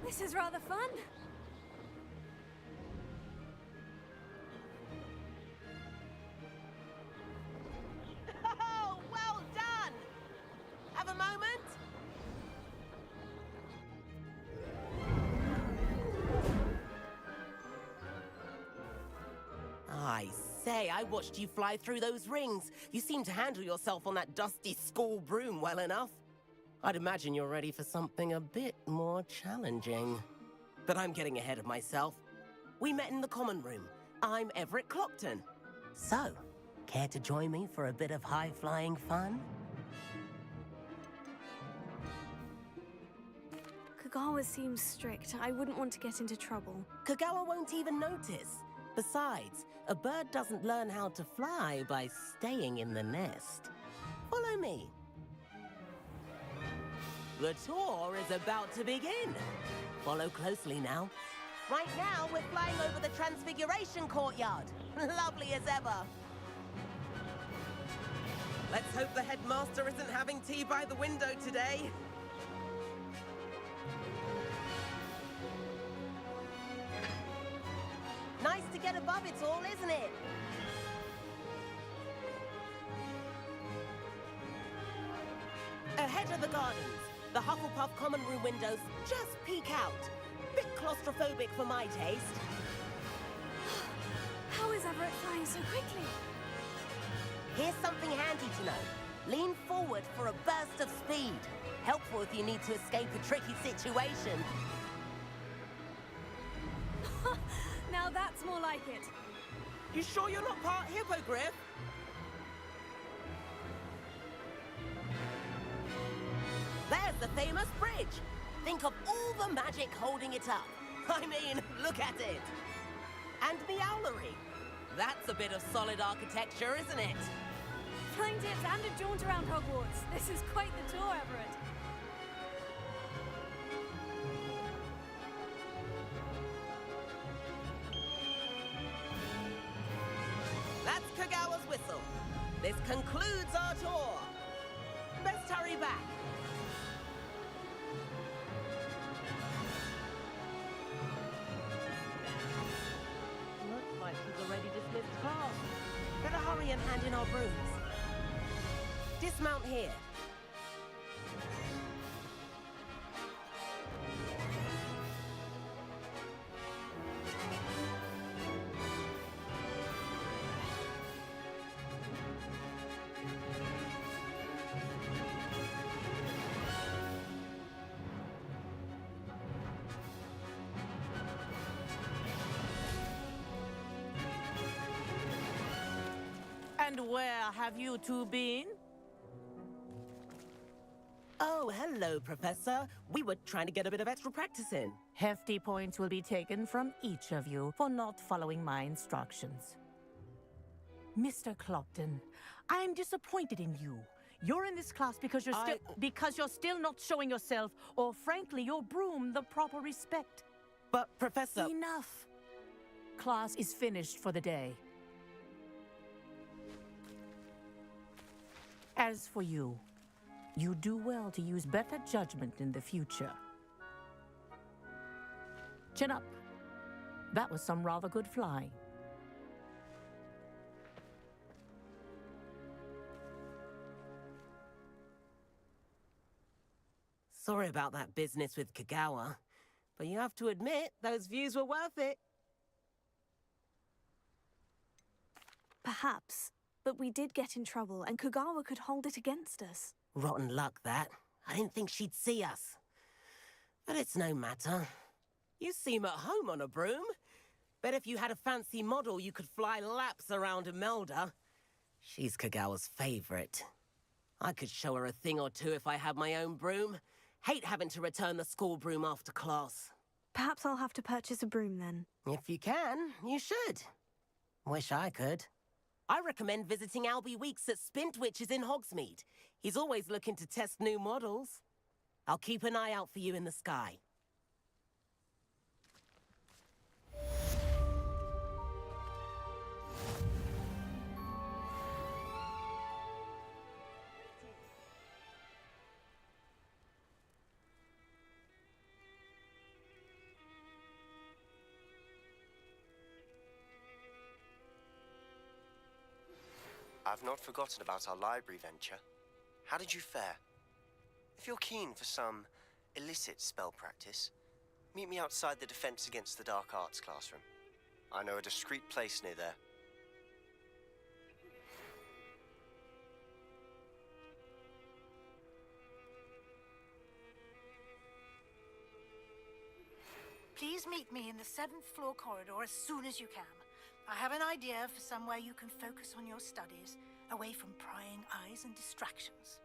This is rather fun. Oh, well done! Have a moment? I say, I watched you fly through those rings. You seem to handle yourself on that dusty school broom well enough. I'd imagine you're ready for something a bit more challenging. But I'm getting ahead of myself. We met in the common room. I'm Everett Clopton. So, care to join me for a bit of high-flying fun? Kagawa seems strict. I wouldn't want to get into trouble. Kagawa won't even notice. Besides, a bird doesn't learn how to fly by staying in the nest. Follow me. The tour is about to begin. Follow closely now. Right now, we're flying over the Transfiguration Courtyard. Lovely as ever. Let's hope the headmaster isn't having tea by the window today. Nice to get above it all, isn't it? Ahead of the gardens, the Hufflepuff common room windows just peek out. Bit claustrophobic for my taste. How is Everett flying so quickly? Here's something handy to know. Lean forward for a burst of speed. Helpful if you need to escape a tricky situation. Now that's more like it. You sure you're not part hippogriff? There's the famous bridge. Think of all the magic holding it up. I mean, look at it. And the owlery. That's a bit of solid architecture, isn't it? Flying tips and a jaunt around Hogwarts. This is quite the tour, Everett. That's Kagawa's whistle. This concludes our tour. Best hurry back. Looks like she's already dismissed class. Better hurry and hand in our brooms. Dismount here. And where have you two been? Oh, hello, Professor. We were trying to get a bit of extra practice in. Hefty points will be taken from each of you for not following my instructions. Mr. Clopton, I'm disappointed in you. You're in this class because you're still not showing yourself, or frankly, your broom, the proper respect. But, Professor... Enough. Class is finished for the day. As for you, you do well to use better judgment in the future. Chin up. That was some rather good flying. Sorry about that business with Kagawa, but you have to admit, those views were worth it. Perhaps. But we did get in trouble, and Kagawa could hold it against us. Rotten luck, that. I didn't think she'd see us. But it's no matter. You seem at home on a broom. Bet if you had a fancy model, you could fly laps around Imelda. She's Kagawa's favorite. I could show her a thing or two if I had my own broom. Hate having to return the school broom after class. Perhaps I'll have to purchase a broom then. If you can, you should. Wish I could. I recommend visiting Albie Weeks at Spint Witches in Hogsmeade. He's always looking to test new models. I'll keep an eye out for you in the sky. I've not forgotten about our library venture. How did you fare? If you're keen for some illicit spell practice, meet me outside the Defense Against the Dark Arts classroom. I know a discreet place near there. Please meet me in the 7th floor corridor as soon as you can. I have an idea for somewhere you can focus on your studies, away from prying eyes and distractions.